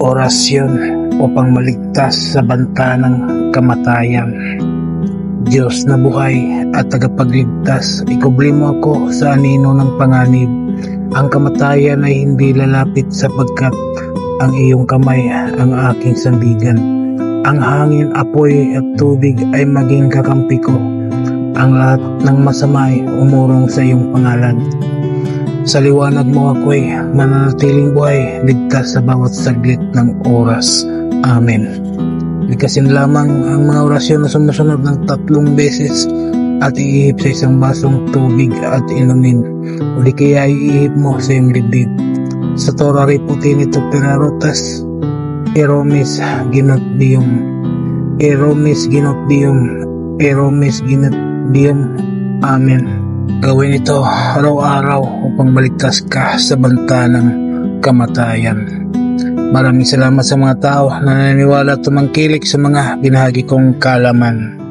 Orasyon upang maligtas sa banta ng kamatayan. Diyos na buhay at tagapagligtas, ikubli mo ako sa anino ng panganib. Ang kamatayan ay hindi lalapit sapagkat ang iyong kamay ang aking sandigan. Ang hangin, apoy at tubig ay maging kakampi ko. Ang lahat ng masama ay umurong sa iyong pangalan. Sa liwanag mo ako'y mananatiling buhay, ligtas sa bawat saglit ng oras. Amen. Likasin lamang ang mga orasyon na sumusunod ng 3 beses at iihip sa isang basong tubig at inumin. Uli kaya iihip mo sa iyong dibdib. Sa Torah Riputin ito perarotas, Eromis ginotbium, Eromis ginotbium, Eromis ginotbium. Amen. Gawin ito araw-araw upang maligtas ka sa banta ng kamatayan. Maraming salamat sa mga tao na naniniwala at tumangkilik sa mga binahagi kong kaalaman.